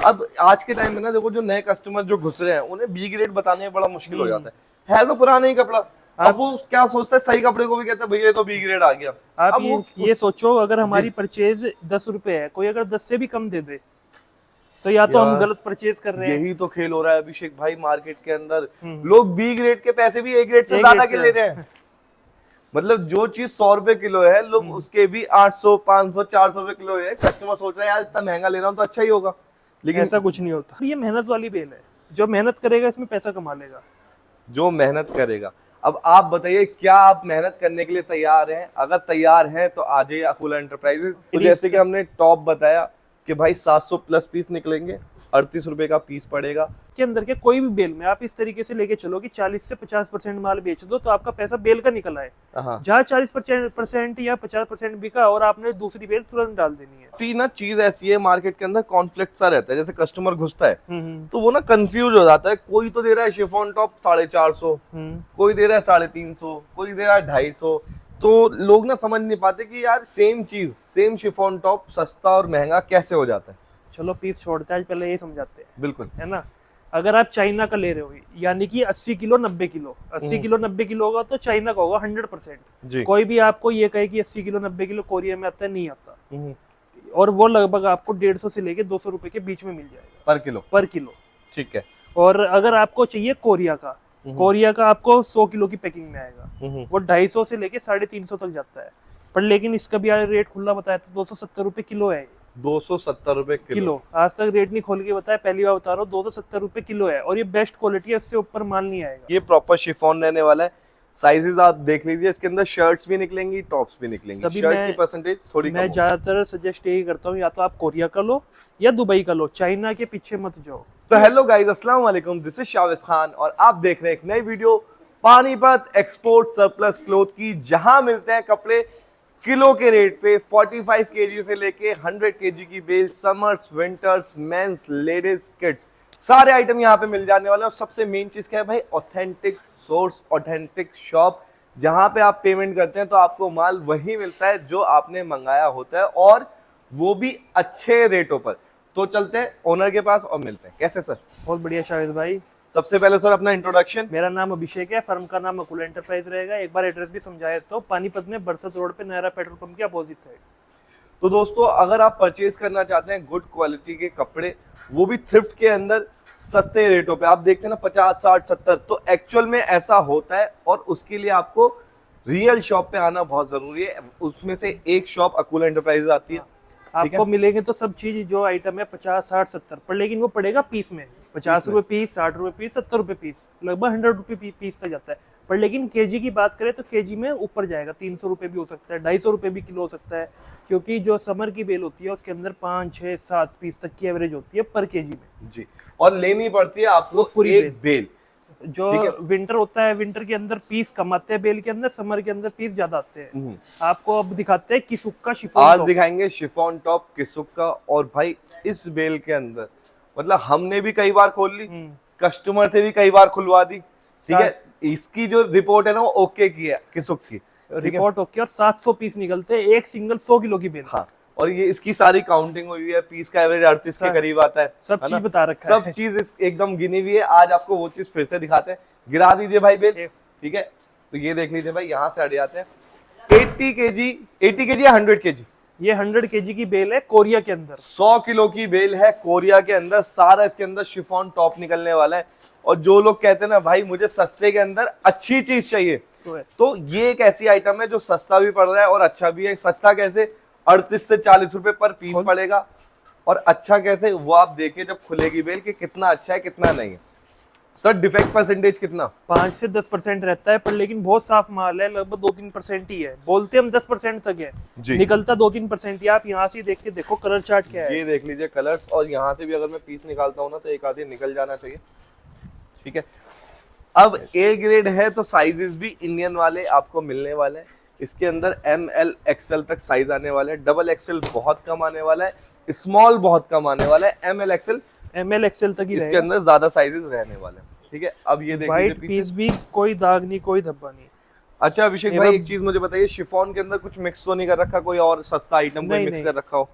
अब आज के टाइम में ना देखो, जो नए कस्टमर जो घुस रहे हैं उन्हें बी ग्रेड बताने में बड़ा मुश्किल हो जाता है तो पुराना ही कपड़ा। अब वो क्या सोचता है, सही कपड़े को भी कहता है भैया ये तो बी ग्रेड आ गया। आप अब ये सोचो, अगर हमारी परचेज 10 रुपए है, कोई अगर 10 से भी कम दे दे तो या तो हम गलत परचेज कर रहे हैं। यही तो खेल हो रहा है अभिषेक भाई, मार्केट के अंदर लोग बी ग्रेड के पैसे भी ए ग्रेड से ज्यादा के ले रहे हैं। मतलब जो चीज 100 रुपए किलो है, लोग उसके भी 800, 500, 400 रुपए किलो है। कस्टमर सोच रहा है यार इतना महंगा ले रहा हूँ तो अच्छा ही होगा, लेकिन ऐसा कुछ नहीं होता। ये मेहनत वाली बेल है, जो मेहनत करेगा इसमें पैसा कमा लेगा। जो मेहनत करेगा। अब आप बताइए, क्या आप मेहनत करने के लिए तैयार हैं? अगर तैयार हैं तो आ जाइए अकूला एंटरप्राइजेस। तो जैसे कि हमने टॉप बताया कि भाई 700 प्लस पीस निकलेंगे, 38 रुपए का पीस पड़ेगा। के अंदर के कोई भी बेल में आप इस तरीके से लेके चलो कि 40 से 50% माल बेच दो तो आपका पैसा बेल का निकल आए। जहाँ 40% या 50% बिका और आपने दूसरी बेल तुरंत डाल देनी है। फिर ना चीज ऐसी है, मार्केट के अंदर कॉन्फ्लिक्ट सा रहता है। जैसे कस्टमर घुसता है तो वो ना कंफ्यूज हो जाता है। कोई तो दे रहा है शिफॉन टॉप 450, कोई दे रहा है 350, कोई दे रहा है 250। तो लोग ना समझ नहीं पाते कि यार सेम चीज, सेम शिफॉन टॉप सस्ता और महंगा कैसे हो जाता है। चलो पीस छोड़ते हैं, पहले ये समझाते हैं। बिल्कुल, है ना। अगर आप चाइना का ले रहे हो, यानी कि 80 किलो 90 किलो, 80 किलो 90 किलो होगा तो चाइना का होगा 100%। कोई भी आपको ये कहे कि 80 किलो 90 किलो कोरिया में आता है, नहीं आता। और वो लगभग आपको 150 से लेके 200 रुपए के बीच में मिल जाएगा पर किलो। ठीक है। और अगर आपको चाहिए कोरिया का आपको 100 किलो की पैकिंग में आएगा, वो 250 से लेके 350 तक जाता है। पर लेकिन इसका भी रेट खुला बताया तो 270 रुपए किलो है। 270 रुपए किलो। आज तक रेट नहीं खोल के बताया, पहली बार बता रहा हूँ। 270 रुपए किलो है और ये बेस्ट क्वालिटी है, उससे ऊपर माल नहीं आएगा। ये प्रॉपर शिफॉन रहने वाला है। साइजेस आप देख लीजिए, इसके अंदर शर्ट्स भी निकलेंगी, टॉप्स भी निकलेंगी। शर्ट की परसेंटेज थोड़ी कम। मैं ज्यादातर सजेस्ट यही करता हूँ, या तो आप कोरिया का लो या दुबई का लो, चाइना के पीछे मत जाओ। तो हेलो गाइस, अस्सलाम वालेकुम, दिस इज शाविज खान और आप देख रहे हैं एक नई video Panipat export surplus cloth की, जहां मिलते हैं कपड़े किलो के रेट पे। 45 केजी से लेके 100 केजी की bale, summers, winters, men's, ladies, kids, सारे आइटम यहाँ पे मिल जाने वाले हैं। और सबसे मेन चीज क्या है भाई, ऑथेंटिक सोर्स, ऑथेंटिक शॉप, जहां पे आप पेमेंट करते हैं तो आपको माल वही मिलता है जो आपने मंगाया होता है, और वो भी अच्छे रेटों पर। तो चलते हैं ओनर के पास और मिलते हैं। कैसे सर? बहुत बढ़िया शाहिद भाई। सबसे पहले सर अपना इंट्रोडक्शन। मेरा नाम अभिषेक है, फर्म का नाम अकूला एंटरप्राइज रहेगा। एक बार एड्रेस भी समझाए तो, पानीपत में बरसत रोड पे नहरा पेट्रोल पंप के अपोजिट साइड। तो दोस्तों, अगर आप परचेज करना चाहते हैं गुड क्वालिटी के कपड़े, वो भी थ्रिफ्ट के अंदर सस्ते रेटों पे, आप देखते हैं ना 50, 60, 70, तो एक्चुअल में ऐसा होता है। और उसके लिए आपको रियल शॉप पे आना बहुत जरूरी है। उसमें से एक शॉप अकूला एंटरप्राइज आती है। आपको मिलेंगे तो सब चीज जो आइटम है 50, 60, 70 पर, लेकिन वो पड़ेगा पीस में। 50 रुपए पीस, 60 रुपए पीस, 70 रुपए पीस, लगभग 100 रुपए पीस तक जाता है। पर लेकिन केजी की बात करें तो केजी में ऊपर जाएगा, 300 रुपए भी हो सकता है, 250 रुपए भी किलो हो सकता है। क्योंकि जो समर की बेल होती है उसके अंदर 5, 6, 7 पीस तक की एवरेज होती है पर केजी में जी। और लेनी पड़ती है आपको पूरी एक बेल। जो विंटर होता है, विंटर के अंदर पीस कम आते हैं बेल के अंदर, समर के अंदर पीस ज्यादा आते हैं। आपको अब दिखाते हैं किसुक का शिफॉन। आज दिखाएंगे शिफॉन टॉप किसुक का। और भाई इस बेल के अंदर मतलब हमने भी कई बार खोल ली, कस्टमर से भी कई बार खुलवा दी। ठीक है, इसकी जो रिपोर्ट है ना वो ओके की है, किसुक की रिपोर्ट ओके। और 700 पीस निकलते हैं, एक सिंगल 100 किलो की बेल। हाँ, और ये इसकी सारी काउंटिंग हुई है, पीस का एवरेज 38 के करीब आता है। सब चीज बता रखा है, सब चीज एकदम गिनी हुई है। आज आपको वो चीज फिर से दिखाते हैं। गिरा दीजिए भाई बेल। ठीक है, तो ये देख लीजिए भाई, यहाँ से हट जाते हैं। 80 केजी या 100 केजी? ये 100 केजी की बेल है कोरिया के अंदर। 100 किलो की बेल है कोरिया के अंदर। सारा इसके अंदर शिफॉन टॉप निकलने वाला है। और जो लोग कहते हैं ना भाई मुझे सस्ते के अंदर अच्छी चीज चाहिए, तो ये एक ऐसी आइटम है जो सस्ता भी पड़ रहा है और अच्छा भी है। सस्ता कैसे? 38 से 40 रुपए पर पीस पड़ेगा। और अच्छा कैसे, वो आप देखिए जब खुलेगी बेल कि कितना अच्छा है कितना नहीं है। सर डिफेक्ट परसेंटेज कितना? 5 से 10% रहता है, पर लेकिन बहुत साफ माल है, लगभग 2-3% ही है। बोलते हम 10% तक है, निकलता 2-3% ही। आप यहाँ से देख के देखो कलर चार्ट क्या है, ये देख लीजिए कलर्स। और यहाँ से भी अगर मैं पीस निकालता हूँ ना तो एक आधी निकल जाना चाहिए। ठीक है, अब ए ग्रेड है तो साइजेस भी इंडियन वाले आपको मिलने वाले हैं। इसके अंदर ML XL तक साइज आने वाले हैं। डबल XL बहुत कम आने वाला है, स्मॉल बहुत कम आने वाला है। ML XL तक ही इसके अंदर ज्यादा साइजेस रहने वाले हैं। ठीक है, अब ये देखिए वाइट पीस भी, कोई दाग नहीं, कोई धब्बा नहीं। अच्छा अभिषेक भाई, एक चीज मुझे बताइए, शिफॉन के अंदर कुछ मिक्स तो नहीं कर रखा, कोई और सस्ता आइटम कोई मिक्स कर रखा हो?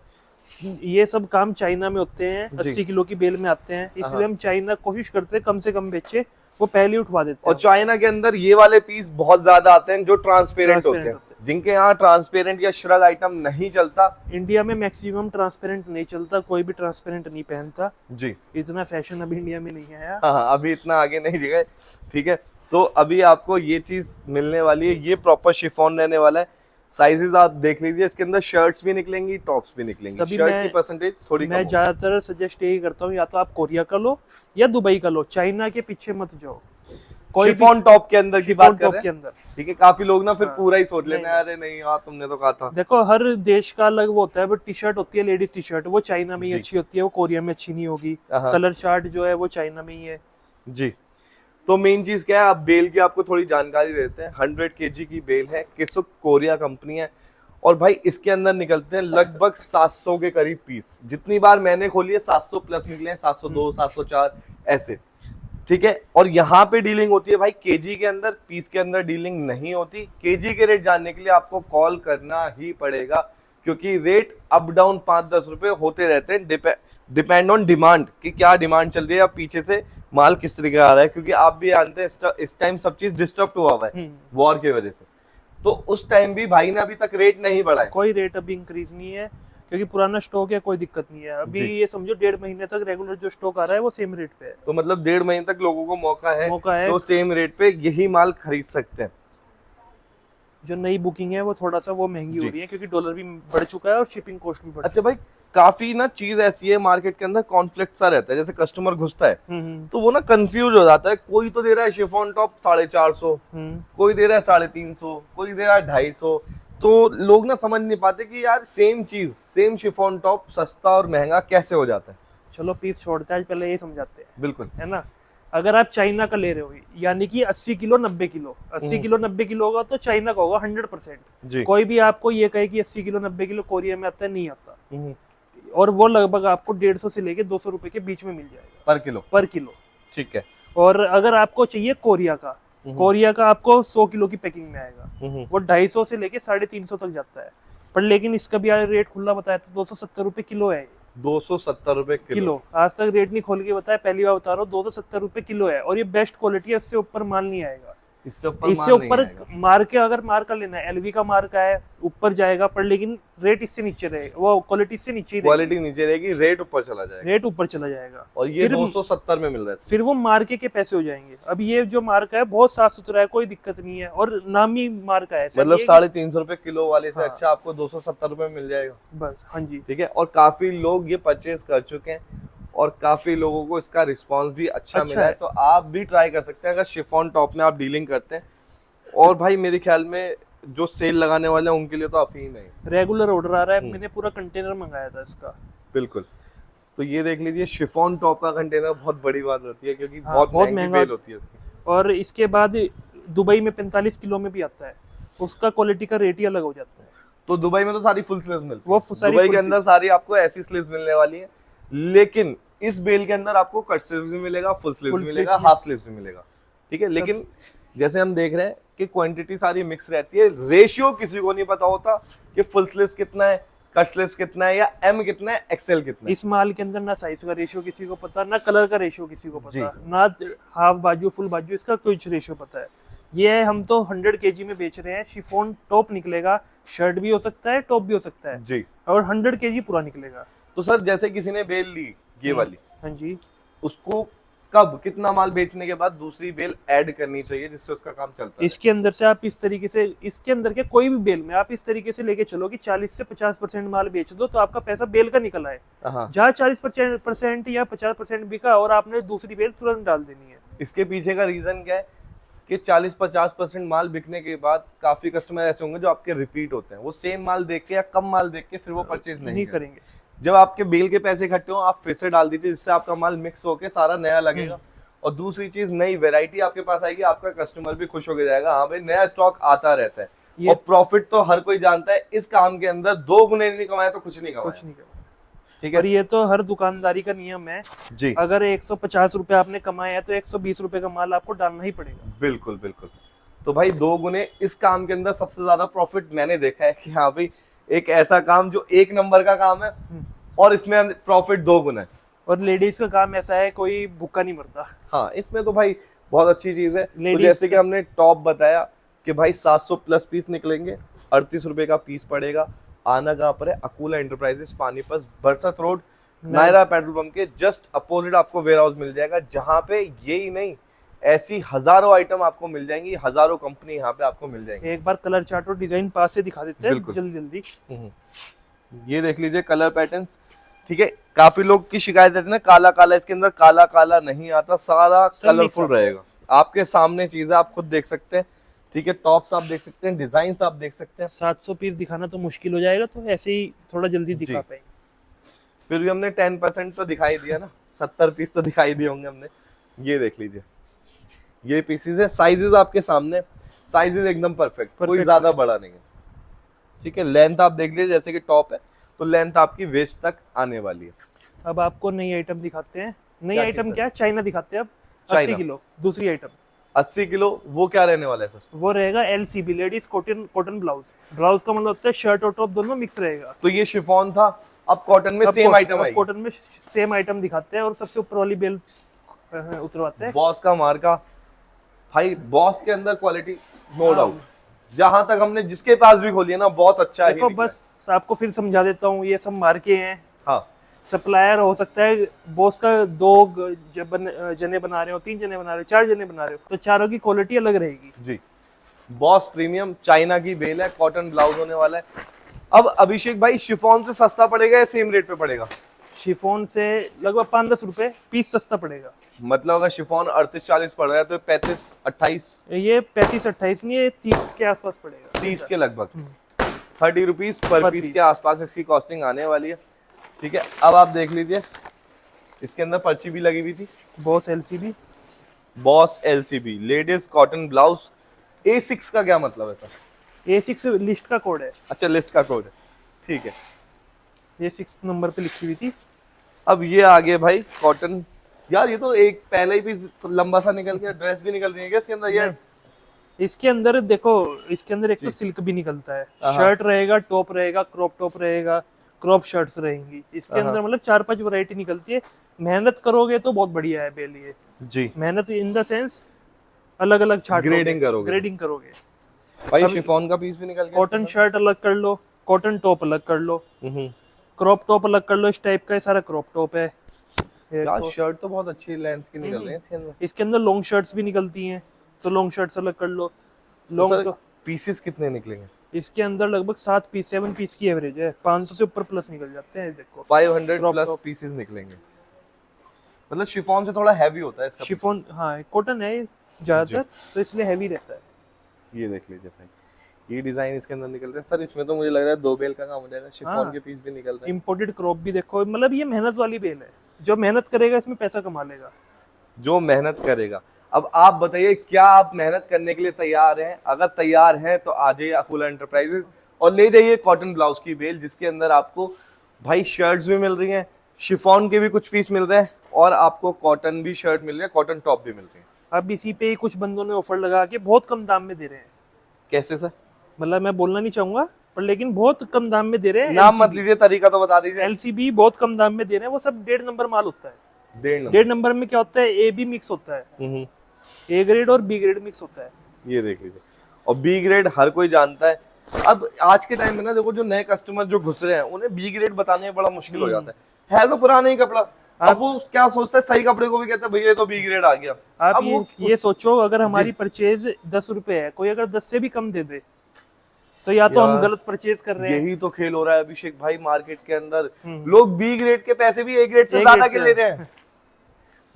ये सब काम चाइना में होते हैं, जी। 80 किलो की बेल में आते हैं, इसलिए हम चाइना कोशिश करते हैं कम से कम बेचे, वो पहले ही उठवा देते और हैं। चाइना के अंदर ये वाले पीस बहुत ज्यादा आते हैं जो ट्रांसपेरेंट होते Transparent हैं, जिनके यहाँ ट्रांसपेरेंट या श्रग आइटम नहीं चलता। इंडिया में मैक्सिमम ट्रांसपेरेंट नहीं चलता, कोई भी ट्रांसपेरेंट नहीं पहनता, जी इतना फैशन अभी इंडिया में नहीं आया। हाँ, अभी इतना आगे नहीं गए। ठीक है, तो अभी आपको ये चीज मिलने वाली है, ये प्रॉपर शिफॉन रहने वाला है। साइजेस आप देख लीजिए, इसके अंदर शर्ट्स भी निकलेंगी, टॉप्स भी निकलेंगी। तभी शर्ट मैं- की परसेंटेज थोड़ी कम मैं होगी। ज्यादातर सजेस्ट यही करता हूँ, या तो आप कोरिया का लो या दुबई का लो, चाइना के पीछे मत जाओ। कोई भी शिफॉन टॉप के अंदर की शिफॉन बात कर टॉप रहे के हैं। अंदर ठीक है, काफी लोग ना फिर हाँ, पूरा ही सोच लेते नहीं, हैं, अरे नहीं यार तुमने तो कहा था। देखो हर देश का अलग वो होता है, बट टी शर्ट होती है लेडीज टी शर्ट, वो चाइना में ही जी। अच्छी होती है, वो कोरिया में अच्छी नहीं होगी। हाँ। कलर चार्ट जो है वो चाइना में ही है। जी, तो मेन चीज क्या है, आप बेल की आपको थोड़ी जानकारी देते हैं। 100 kg की बेल है, किसुक कोरिया कंपनी है, और भाई इसके अंदर निकलते हैं लगभग 700 के करीब पीस। जितनी बार मैंने खोली है 700 प्लस निकले हैं, 702, 704 ऐसे। ठीक है, और यहाँ पे डीलिंग होती है भाई केजी के अंदर, पीस के अंदर डीलिंग नहीं होती। केजी के रेट जानने के लिए आपको कॉल करना ही पड़ेगा, क्योंकि रेट अप डाउन 5-10 रुपए होते रहते हैं, डिपेंड ऑन डिमांड कि क्या डिमांड चल रही है या पीछे से माल किस तरीके का आ रहा है। क्योंकि आप भी जानते हैं इस टाइम सब चीज डिस्टर्ब हुआ हुआ है वॉर की वजह से, तो उस टाइम भी भाई ने अभी तक रेट नहीं बढ़ाए। कोई रेट अभी इंक्रीज नहीं है, क्योंकि पुराना स्टॉक है, कोई दिक्कत नहीं है। अभी जी। ये समझो 1.5 महीने तक रेगुलर जो स्टॉक आ रहा है वो सेम रेट पे है। तो मतलब 1.5 महीने तक लोगों को मौका है तो तो सेम रेट पे यही माल खरीद सकते हैं। जो नई बुकिंग है वो थोड़ा सा वो महंगी हो जी। रही है, क्योंकि डॉलर भी बढ़ चुका है और शिपिंग कॉस्ट भी बढ़ अच्छा भाई, काफी ना चीज ऐसी है मार्केट के अंदर, कॉन्फ्लिक्ट सा रहता है। जैसे कस्टमर घुसता है तो वो ना कंफ्यूज हो जाता है, कोई तो दे रहा है शिफॉन टॉप 450, कोई दे रहा है 350, कोई दे रहा है 250। तो लोग ना समझ नहीं पाते कि यार सेम चीज, सेम शिफॉन टॉप सस्ता और महंगा कैसे हो जाता है। चलो पीस छोड़ते हैं, आज पहले ये समझाते हैं, बिल्कुल। है ना। अगर आप चाइना का ले रहे हो, यानी कि 80 किलो 90 किलो, 80 किलो 90 किलो होगा तो चाइना का होगा 100%। जी। कोई भी आपको ये कहे कि 80 किलो 90 किलो कोरिया में आता है, नहीं आता। हम्म, और वो लगभग आपको 150 से लेके 200 रुपए के बीच में मिल जाएगा पर किलो। पर किलो। ठीक है। और अगर आपको चाहिए कोरिया का, कोरिया का आपको 100 किलो की पैकिंग में आएगा, वो 250 से लेके 350 तक जाता है। पर लेकिन इसका भी रेट खुला बताया तो 270 रुपए किलो है। 270 रुपए किलो आज तक रेट नहीं खोल के बताया, पहली बार बता रहा हूँ। 270 रुपए किलो है, और ये बेस्ट क्वालिटी है, इससे ऊपर माल नहीं आएगा। इससे ऊपर मार के अगर मार का लेना है, एलवी का मार का है, ऊपर जाएगा, पर लेकिन रेट इससे नीचे रहेगा, वो क्वालिटी से नीचे ही रहेगी। क्वालिटी नीचे रहेगी, रेट ऊपर चला जाएगा। रेट ऊपर चला जाएगा, और ये 270 में मिल रहा है। फिर वो मार्के के पैसे हो जाएंगे। अब ये जो मार्का है बहुत साफ सुथरा है, कोई दिक्कत नहीं है, और नामी मार्का है। मतलब 350 रुपए किलो वाले से अच्छा आपको 270 रुपए मिल जाएगा बस। हाँ जी, ठीक है। और काफी लोग ये परचेज कर चुके हैं और काफी लोगों को इसका रिस्पांस भी अच्छा मिला है। तो आप भी ट्राई कर सकते हैं अगर शिफॉन टॉप में आप डीलिंग करते हैं। और भाई मेरे ख्याल में जो सेल लगाने वाले हैं उनके लिए तो अफीम है, रेगुलर ऑर्डर आ रहा है। मैंने पूरा कंटेनर मंगाया था इसका। बिल्कुल। तो ये देख लीजिए, शिफॉन टॉप का कंटेनर बहुत बड़ी बात होती है, क्योंकि हाँ, बहुत महंगी महंगा बेल होती है इसकी। और इसके बाद दुबई में 45 किलो में भी आता है, उसका क्वालिटी का रेट ही अलग हो जाता है। तो दुबई में तो सारी फुल स्लीव्स मिलती वो है, सारी दुबई full के अंदर सारी आपको ऐसी स्लीव्स मिलने वाली है। लेकिन इस बेल के अंदर आपको कट स्लीव्स भी मिलेगा, फुल स्लीव्स Full भी मिलेगा, sleeves हाफ स्लीव्स भी मिलेगा। ठीक है, लेकिन जैसे हम देख रहे हैं कि क्वांटिटी सारी मिक्स रहती है, रेशियो किसी को नहीं पता होता कि फुल स्लीव्स कितना है, कट स्लीव्स कितना है, या एम कितना है, एक्सएल कितना है। इस माल के अंदर ना साइज का रेशियो किसी को पता, ना कलर का रेशियो किसी को पता, ना हाफ बाजू फुल बाजू इसका कुछ रेशियो पता है। ये हम तो 100 kg में बेच रहे हैं। शिफॉन टॉप निकलेगा, शर्ट भी हो सकता है, टॉप भी हो सकता है जी। और 100 kg पूरा निकलेगा। तो सर जैसे किसी ने बेल ली ये वाली, हाँ जी, उसको कब कितना माल बेचने के बाद दूसरी बेल ऐड करनी चाहिए जिससे उसका काम चलता है? इसके अंदर से आप इस तरीके से, इसके अंदर के कोई भी बेल में आप इस तरीके से लेके चलो कि 40 से 50% माल बेच दो, तो आपका पैसा बेल का निकल आए। जहाँ 40% या 50% बिका और आपने दूसरी बेल तुरंत डाल देनी है। इसके पीछे का रीजन क्या है कि 40-50% माल बिकने के बाद काफी कस्टमर ऐसे होंगे जो आपके रिपीट होते हैं, वो सेम माल देख के या कम माल देख के फिर वो परचेज नहीं करेंगे। जब आपके बेल के पैसे इकट्ठे हो, आप फिर से डाल दीजिए, जिससे आपका माल मिक्स होके सारा नया लगेगा। और दूसरी चीज, नई वैरायटी आपके पास आएगी, आपका कस्टमर भी खुश होकर जाएगा, हाँ भाई नया स्टॉक आता रहता है। और प्रॉफिट तो हर कोई जानता है, इस काम के अंदर 2 गुने नहीं कमाया तो कुछ नहीं कमाया। ठीक है, और ये तो हर दुकानदारी का नियम है जी। अगर 150 रुपए आपने कमाया है तो 120 रुपए का माल आपको डालना ही पड़ेगा। बिल्कुल बिल्कुल। तो भाई 2 गुने इस काम के अंदर सबसे ज्यादा प्रॉफिट मैंने देखा है कि हाँ भाई एक ऐसा काम जो 1 नंबर का काम है, और इसमें प्रॉफिट 2 गुना है। और लेडीज का काम ऐसा है, कोई भूखा नहीं मरता। हाँ, इसमें तो भाई बहुत अच्छी चीज है। तो Ladies जैसे कि हमने टॉप बताया कि भाई 700 प्लस पीस निकलेंगे, 38 रुपए का पीस पड़ेगा। आना कहाँ पर है? अकूला एंटरप्राइजेस, पानीपत, बरसत रोड, नायरा पेट्रोल पंप के जस्ट अपोजिट आपको वेयर हाउस मिल जाएगा, जहाँ पे यही नहीं ऐसी हजारों आइटम आपको मिल जाएंगी, हजारों कंपनी यहाँ पे आपको मिल जाएंगी। एक बार कलर चार्ट और डिजाइन पास से दिखा देते हैं बिल्कुल। जल्दी जल्दी। ये देख लीजिए कलर पैटर्न्स, ठीक है। काफी लोग की शिकायत रहती है ना काला काला, इसके अंदर काला काला नहीं आता, सारा कलरफुल रहेगा। आपके सामने चीज है, आप खुद देख सकते हैं, ठीक है। टॉप्स आप देख सकते हैं, डिजाइन आप देख सकते हैं। 700 पीस दिखाना तो मुश्किल हो जाएगा, तो ऐसे ही थोड़ा जल्दी दिखा पाएंगे। फिर भी हमने 10% तो दिखाई दिया ना, 70 पीस तो दिखाई दिए होंगे हमने। ये देख लीजिए, ये पीसेस है, साइजेस आपके सामने, साइजेस एकदम परफेक्ट, कोई ज्यादा बड़ा नहीं है, ठीक है। लेंथ आप देख लीजिए, जैसे कि टॉप है तो लेंथ आपकी वेस्ट तक आने वाली है। अब आपको नई आइटम दिखाते हैं। नई क्या आइटम चीज़ क्या है? चाइना दिखाते हैं अब। चाइना। 80 किलो दूसरी आइटम। 80 किलो वो क्या रहने वाला है सर? वो रहेगा LCB, ladies cotton blouse. Blouse का मतलब होता है शर्ट और टॉप दोनों मिक्स रहेगा। तो ये शिफॉन था, अब कॉटन में सेम आइटम आएगी। कॉटन में सेम आइटम दिखाते हैं और सबसे ऊपर वाली बेल उतरवाते हैं। बॉस का मार्का, भाई बॉस के अंदर क्वालिटी नो डाउट। जहां तक हमने जिसके पास भी खोली है ना, बॉस अच्छा है। देखो बस आपको फिर समझा देता हूँ, ये सब मार्के हैं। हाँ, सप्लायर हो सकता है बॉस का 2 जने बना रहे हो, 3 जने बना रहे हो, 4 जने बना रहे हो, तो चारों की क्वालिटी अलग रहेगी जी। बॉस प्रीमियम चाइना की बेल है, कॉटन ब्लाउज होने वाला है। अब अभिषेक भाई, शिफॉन से सस्ता पड़ेगा या सेम रेट पे पड़ेगा? शिफॉन से लगभग 5-10 रुपए पीस सस्ता पड़ेगा। मतलब अगर शिफॉन 38-40 पड़ रहा है तो 35-28, ये 35-28 नहीं, ये 30 के आसपास पड़ेगा। 30 के लगभग, 30 रुपीज पर पीस के आसपास इसकी कॉस्टिंग आने वाली है, ठीक है। अब आप देख लीजिए, इसके अंदर पर्ची भी लगी हुई थी, boss LCB। Boss LCB ladies cotton blouse. A6 का क्या मतलब है सर? A6 लिस्ट का कोड है। अच्छा, लिस्ट का कोड है, ठीक है। ये 6 नंबर पे लिखी हुई थी। अब ये आगे भाई कॉटन, यार ये तो एक पहले ही पीस लंबा सा निकल गया, ड्रेस भी निकल रही है क्या इसके अंदर? यार इसके अंदर देखो, इसके अंदर एक तो सिल्क भी निकलता है, शर्ट रहेगा, टॉप रहेगा, क्रॉप टॉप रहेगा, क्रॉप शर्ट्स रहेंगी इसके अंदर। मतलब 4-5 वैरायटी निकलती है। मेहनत करोगे तो बहुत बढ़िया है बेल ये जी। मेहनत इन द सेंस अलग अलग छाट ग्रेडिंग करोगे, ग्रेडिंग करोगे। भाई शिफॉन का पीस भी निकल गया। कॉटन शर्ट अलग कर लो, कॉटन टॉप अलग कर लो, क्रॉप टॉप अलग कर लो, इस टाइप का ये सारा क्रॉप टॉप है। यार शर्ट तो बहुत अच्छी लेंथ की निकल रही है इसके अंदर। इसके अंदर लॉन्ग शर्ट्स भी निकलती हैं, तो लॉन्ग शर्ट्स अलग कर लो। लॉन्ग तो पीसेस कितने निकलेंगे? इसके अंदर लगभग 7 पीस की एवरेज है, 500 से ऊपर प्लस निकल जाते हैं। देखो 500 प्लस पीसेस निकलेंगे। मतलब शिफॉन से थोड़ा हैवी होता है इसका शिफॉन, हाँ कॉटन है ज्यादातर, तो इसलिए हैवी रहता है। ये देख लीजिए भाई, ये डिजाइन इसके अंदर निकल रहा है सर। इसमें तो मुझे लग रहा है 2 बेल का काम हो जाएगा। शिफॉन के पीस भी निकल रहे हैं। इंपोर्टेड क्रॉप भी देखो, मतलब ये मेहनत वाली बेल है। जो मेहनत करेगा इसमें पैसा कमा लेगा, जो मेहनत करेगा। अब आप बताइए, क्या आप मेहनत करने के लिए तैयार हैं? अगर तैयार हैं तो आ जाइए अकूला एंटरप्राइजेस और ले जाइए कॉटन ब्लाउज की बेल, जिसके अंदर आपको भाई शर्ट्स भी मिल रही हैं, शिफॉन के भी कुछ पीस मिल रहे हैं और आपको कॉटन भी शर्ट मिल रही है, कॉटन टॉप भी मिल रही है। अब इसी पे ही कुछ बंदों ने ऑफर लगा के बहुत कम दाम में दे रहे हैं। कैसे सर? मतलब मैं बोलना नहीं चाहूंगा, पर लेकिन बहुत कम दाम में दे रहे हैं। नाम मत लीजिए, तरीका तो बता दीजिए। LCB बहुत कम दाम में दे रहे हैं। वो सब 1.5 नंबर माल होता है। 1.5 नंबर में क्या होता है? AB मिक्स होता है, A ग्रेड और B ग्रेड मिक्स होता है। ये देख लीजिए, और B ग्रेड हर कोई जानता है। अब आज के टाइम में ना देखो, जो नए कस्टमर जो घुस रहे हैं उन्हें B ग्रेड बताने में बड़ा मुश्किल हो जाता है तो पुराना ही कपड़ा। अब वो क्या सोचता है, सही कपड़े को भी कहता है भैया ये तो B ग्रेड आ गया। आप अब ये सोचो, अगर हमारी परचेज 10 रुपए है, कोई अगर 10 से भी कम दे दे तो या तो हम गलत परचेज कर रहे हैं। यही तो खेल हो रहा है अभिषेक भाई मार्केट के अंदर। लोग B ग्रेड के पैसे भी A ग्रेड से ज्यादा के ले रहे हैं।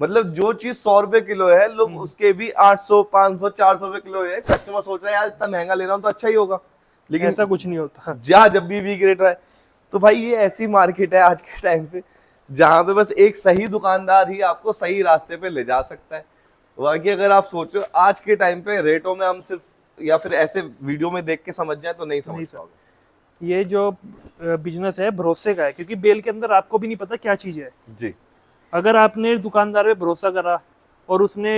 मतलब जो चीज 100 रुपए किलो है, लोग उसके भी 800, 500, 400 रुपए किलो है। कस्टमर सोच रहा है यार इतना महंगा ले रहा हूँ तो अच्छा ही होगा, लेकिन ऐसा कुछ नहीं होता। जब भी B ग्रेड रहा है तो भाई ये ऐसी मार्केट है आज के टाइम पे, जहाँ पे बस एक सही दुकानदार ही आपको सही रास्ते पे ले जा सकता है। बाकी अगर आप सोचो आज के टाइम पे रेटों में हम सिर्फ या फिर ऐसे वीडियो में देख के समझ जाए तो नहीं समझ पाओगे। ये जो बिजनेस है भरोसे का है, क्योंकि बेल के अंदर आपको भी नहीं पता क्या चीज है जी। अगर आपने दुकानदार पे भरोसा करा और उसने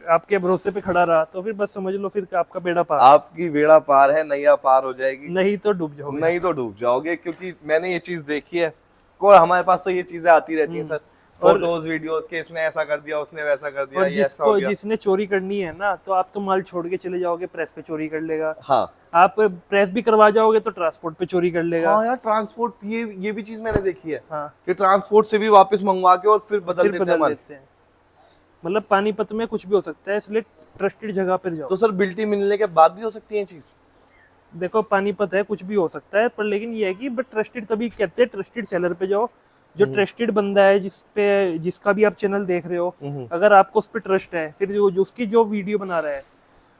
आपके भरोसे पे खड़ा रहा तो फिर बस समझ लो फिर आपका बेड़ा पार। आपकी बेड़ा पार है, नैया पार हो जाएगी, नहीं तो डूब जाओगे। नहीं तो डूब जाओगे। क्योंकि मैंने ये चीज देखी है, और हमारे पास तो ये चीजें आती रहती हैं सर, और- फोटोज वीडियोस के इसने ऐसा कर दिया, उसने वैसा कर दिया, और ये ऐसा हो जिसको गया। जिसने चोरी करनी है ना, तो आप तो माल छोड़ के चले जाओगे, प्रेस पे चोरी कर लेगा। हाँ आप प्रेस भी करवा जाओगे तो ट्रांसपोर्ट पे चोरी कर लेगा। हाँ यार, ट्रांसपोर्ट, ये भी चीज मैंने देखी है हाँ, कि ट्रांसपोर्ट से भी वापस मंगवा के और फिर बदल फिर देते हैं बदल माल। देते हैं। मतलब पानीपत में कुछ भी हो सकता है, इसलिए ट्रस्टेड जगह पर जाओ। तो सर बिल्टी मिलने के बाद भी हो सकती है ये चीज? देखो पानीपत है, कुछ भी हो सकता है, पर लेकिन ये है कि बट ट्रस्टेड तभी कहते हैं, ट्रस्टेड सेलर पे जाओ, जो ट्रस्टेड बंदा है, जिसका भी आप चैनल देख रहे हो, अगर आपको उस पर ट्रस्ट है, फिर जो उसकी जो वीडियो बना रहा है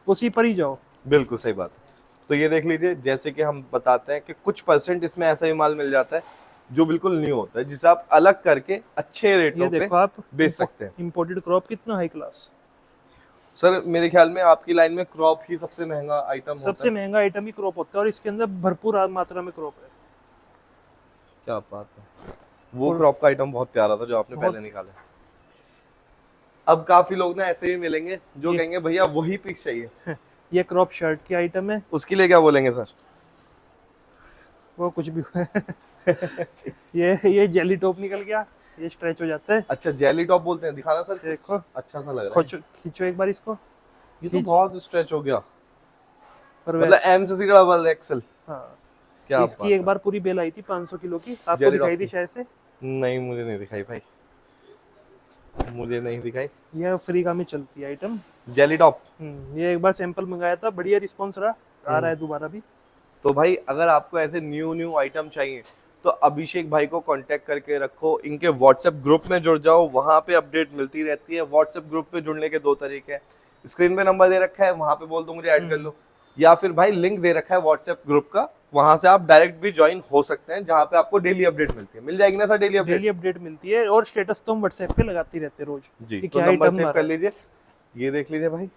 उसी पर ही जाओ। बिल्कुल सही बात है। तो ये देख लीजिए, जैसे कि हम बताते हैं कि कुछ परसेंट इसमें ऐसा ही माल मिल जाता है जो बिल्कुल न्यू होता है, जिसे आप अलग करके अच्छे ये रेटों पे देखो आप, बेच सकते हैं। इम्पोर्टेड क्रॉप कितना हाई क्लास। सर मेरे ख्याल में आपकी लाइन में क्रॉप ही सबसे महंगा आइटम होता सबसे है। महंगा आइटम ही क्रॉप होता है, और इसके अंदर भरपूर मात्रा में क्रॉप है। क्या बात है। वो क्रॉप का आइटम बहुत प्यारा था जो आपने बहुत- पहले निकाला। अब काफी लोग ना ऐसे भी मिलेंगे जो ये- कहेंगे भैया वही पीस चाहिए, ये क्रॉप शर्ट की आइटम है, उसके लिए क्या बोलेंगे सर? वो कुछ भी ये जेली टॉप निकल गया, ये स्ट्रेच हो जाता है। अच्छा, जेली टॉप बोलते हैं, दिखाना सर। देखो, अच्छा सा लग रहा है। खींचो एक बार इसको। ये तो बहुत स्ट्रेच हो गया, और मतलब वैसे, एम से सीधा डबल एक्सल। हाँ, क्या इसकी बात एक है। बार पूरी बेल आई थी 500 किलो की, आपको जेली दिखाई टॉप थी की? शायद से। नहीं मुझे नहीं दिखाई भाई, मुझे नहीं दिखाई। ये अफ्रीका में चलती है आइटम। Jelly top. ये एक बार सैंपल मंगाया था, बढ़िया रिस्पॉन्स रहा, आ रहा है दोबारा भी। तो भाई अगर आपको ऐसे न्यू आइटम चाहिए तो अभिषेक भाई को कांटेक्ट करके रखो, इनके व्हाट्सएप ग्रुप में जुड़ जाओ, वहां पे अपडेट मिलती रहती है। व्हाट्सएप ग्रुप पे जुड़ने के 2 तरीके हैं, स्क्रीन पे नंबर दे रखा है, वहां पे बोल दो मुझे ऐड कर लो, या फिर भाई लिंक दे रखा है व्हाट्सएप ग्रुप का, वहां से आप डायरेक्ट भी ज्वाइन हो सकते हैं, जहां पे आपको डेली अपडेट मिलती है। मिल जाएगी ना sir daily update? Daily update मिलती है, और स्टेटस तो हम व्हाट्सएप पे लगाते रहते हैं रोज जी, कि तो क्या नंबर आइटम सेव कर लीजिए। ये देख लीजिए भाई,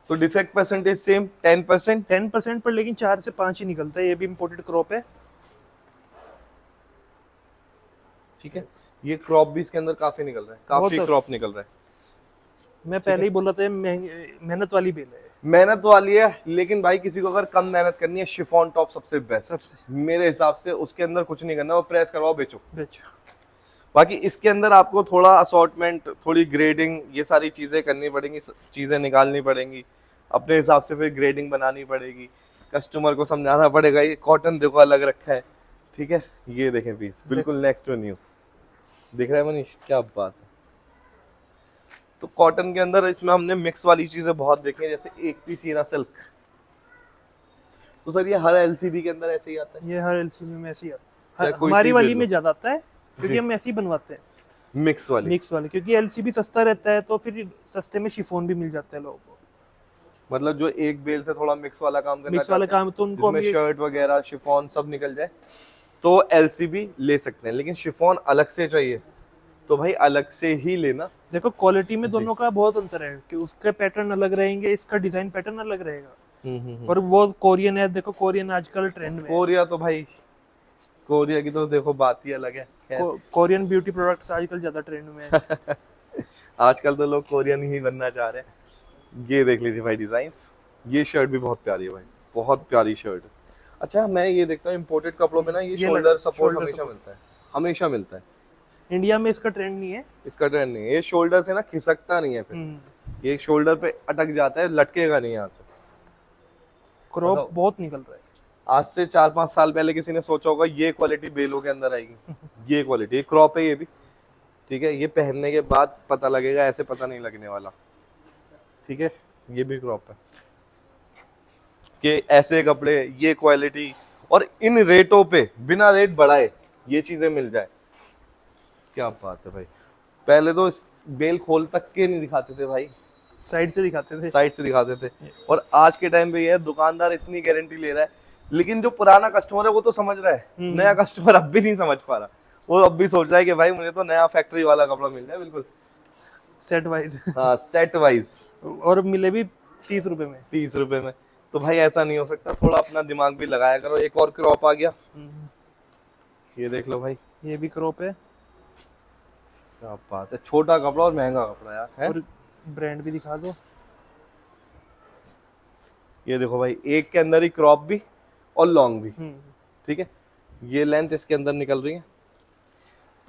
तो डिफेक्ट परसेंटेज सेम 10%। 10% पर, लेकिन 4 से 5 ही निकलता है। ये भी इम्पोर्टेड क्रॉप है। ठीक है, ये क्रॉप भी इसके अंदर काफी निकल रहा है, काफी बहुत- क्रॉप निकल रहा है। मैं पहले ही बोला था, मेहनत वाली बेल है मेहनत वाली है, लेकिन भाई किसी को अगर कम मेहनत करनी है, शिफॉन टॉप सबसे बेस्ट सबसे। मेरे हिसाब से। उसके अंदर कुछ नहीं करना, वो प्रेस करवाओ बेचो। बेचो। बाकी इसके अंदर आपको थोड़ा असॉर्टमेंट, थोड़ी ग्रेडिंग, ये सारी चीजें करनी पड़ेंगी, चीजें निकालनी पड़ेंगी अपने हिसाब से, फिर ग्रेडिंग बनानी पड़ेगी, कस्टमर को समझाना पड़ेगा। ये कॉटन देखो अलग रखा है, ठीक है। ये देखें पीस बिल्कुल नेक्स्ट टू न्यू दिख रहा है मनीष, क्या बात है। तो कॉटन के अंदर इसमें हमने मिक्स वाली चीजें बहुत देखी हैं, जैसे एक पीस हीरा सिल्क। तो सर ये हर एलसीबी के अंदर ऐसे ही आता है? ये हर एलसीबी में ऐसी चाहे कोई हमारी सी वाली ले लो। में ज्यादा आता है, क्योंकि जी। हम ऐसे ही बनवाते हैं मिक्स वाली। मिक्स वाले, क्योंकि एलसीबी सस्ता रहता है, तो फिर सस्ते में शिफॉन भी मिल जाता है लोगों को। मतलब जो एक बेल से थोड़ा मिक्स वाला काम करना मिक्स वाला चाहते हैं, काम तो उनको जिसमें अभी शर्ट वगैरह शिफॉन सब निकल जाए, तो एलसीबी ले सकते हैं। लेकिन शिफॉन अलग से चाहिए तो भाई अलग से ही लेना। देखो क्वालिटी में दोनों का बहुत अंतर है, कि उसके पैटर्न अलग रहेंगे, इसका डिजाइन पैटर्न अलग रहेगा। और वो कोरियन है, देखो कोरियन आजकल ट्रेंड में है। कोरिया तो भाई, कोरिया की तो देखो बात ही अलग है। खैर, कोरियन ब्यूटी प्रोडक्ट्स आजकल ज्यादा ट्रेंड में है। आजकल तो लोग कोरियन ही बनना चाह रहे हैं। ये देख लीजिए भाई डिजाइन्स, ये शर्ट भी बहुत प्यारी है भाई, बहुत प्यारी शर्ट है। अच्छा मैं ये देखता हूँ इम्पोर्टेड कपड़ों में ना ये शोल्डर सपोर्ट shoulder हमेशा support। मिलता है, हमेशा मिलता है। इंडिया में इसका ट्रेंड नहीं है। इसका ट्रेंड नहीं है, ये शोल्डर से ना खिसकता नहीं है, फिर ये शोल्डर पे अटक जाता है, लटकेगा नहीं यहाँ से। क्रॉप मतलब- बहुत निकल रहा है। आज से 4-5 साल पहले किसी ने सोचा होगा ये क्वालिटी बेलों के अंदर आएगी। ये क्वालिटी, ये क्रॉप है ये भी, ठीक है। ये पहनने के बाद पता लगेगा, ऐसे पता नहीं लगने वाला, ठीक है। ये भी क्रॉप है, कि ऐसे कपड़े, ये क्वालिटी और इन रेटों पे बिना रेट बढ़ाए ये चीजें मिल जाए, क्या बात है भाई। पहले तो इस बेल खोल तक के नहीं दिखाते थे भाई, साइड से दिखाते थे। साइड से दिखाते थे। और आज के टाइम पे ये है, दुकानदार इतनी गारंटी ले रहा है, लेकिन जो पुराना कस्टमर है वो तो समझ रहा है, नया कस्टमर अब भी नहीं समझ पा रहा। वो अब भी सोच रहा है कि भाई मुझे तो नया फैक्ट्री वाला कपड़ा मिल जाए, बिल्कुल सेट वाइज। हाँ सेट वाइज, और मिले भी 30 रुपए में। 30 रुपए में। तो भाई ऐसा नहीं हो सकता, थोड़ा अपना दिमाग भी लगाया करो। एक और क्रॉप आ गया, ये देख लो भाई, ये भी क्रॉप है, क्या बात है। छोटा कपड़ा और महंगा कपड़ा यार है। और ब्रांड भी दिखा दो। ये देखो भाई, एक के अंदर ही क्रॉप भी और लॉन्ग भी, ठीक है। ये लेंथ इसके अंदर निकल रही है,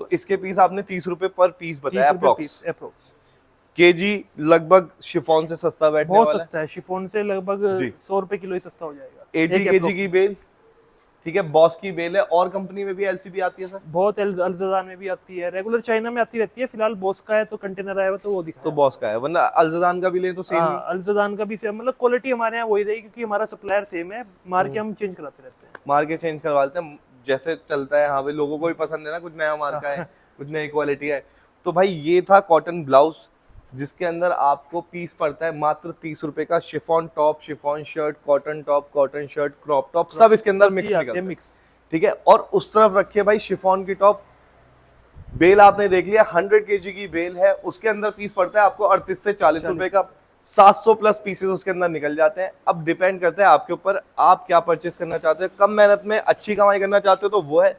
तो इसके पीस आपने 30 रुपए पर पीस बताया 30 रुपए अप्रोक्स। Piece approx. केजी लगभग शिफॉन से सस्ता बैठने बहुत वाला है। सस्ता है, शिफॉन से लगभग जी। 100 रुपए किलो ही सस्ता हो जाएगा। 80 एक केजी approx। की बेल, ठीक है, बॉस की बेल है। और कंपनी में भी एलसीबी आती है सर? बहुत अल्जदान में भी आती है, रेगुलर चाइना में आती रहती है। फिलहाल बॉस का है तो कंटेनर आया हुआ तो वो तो दिखाया। बॉस का है, वरना अल्जदान का भी ले तो सेम ही। हाँ, अल्जदान का भी सेम, मतलब क्वालिटी हमारे यहाँ वही रहेगी क्योंकि हमारा सप्लायर सेम है, मार के हम चेंज कराते रहते हैं। मार के चेंज करवा लेते हैं, जैसे चलता है। हाँ भाई, लोगों को भी पसंद है ना, कुछ नया मार्का है, कुछ नई क्वालिटी है। तो भाई ये था कॉटन ब्लाउज, जिसके अंदर आपको पीस पड़ता है मात्र 30 रुपए का। Chiffon top, chiffon shirt, cotton top, cotton shirt, crop top, सब इसके अंदर मिक्स निकलते हैं। मिक्स। ठीक है। और उस तरफ रखिए भाई शिफॉन की टॉप। बेल आपने देख लिया, 100 केजी की बेल है, उसके अंदर पीस पड़ता है आपको 38 से 40 रुपए का। 700 प्लस पीसेस उसके अंदर निकल जाते हैं। अब डिपेंड करता है आपके ऊपर, आप क्या परचेस करना चाहते हो। कम मेहनत में अच्छी कमाई करना चाहते हो तो वो है,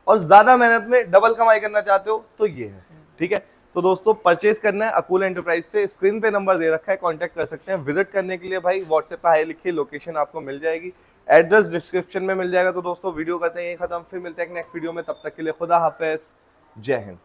और ज्यादा मेहनत में डबल कमाई करना चाहते हो तो ये है। ठीक है। तो दोस्तों, परचेस करना है अकूल एंटरप्राइज से, स्क्रीन पे नंबर दे रखा है, कांटेक्ट कर सकते हैं। विजिट करने के लिए भाई व्हाट्सएप पे हाय लिखिए, लोकेशन आपको मिल जाएगी, एड्रेस डिस्क्रिप्शन में मिल जाएगा। तो दोस्तों वीडियो करते हैं ये खत्म, फिर मिलते हैं नेक्स्ट वीडियो में। तब तक के लिए खुदा हाफिज, जय हिंद।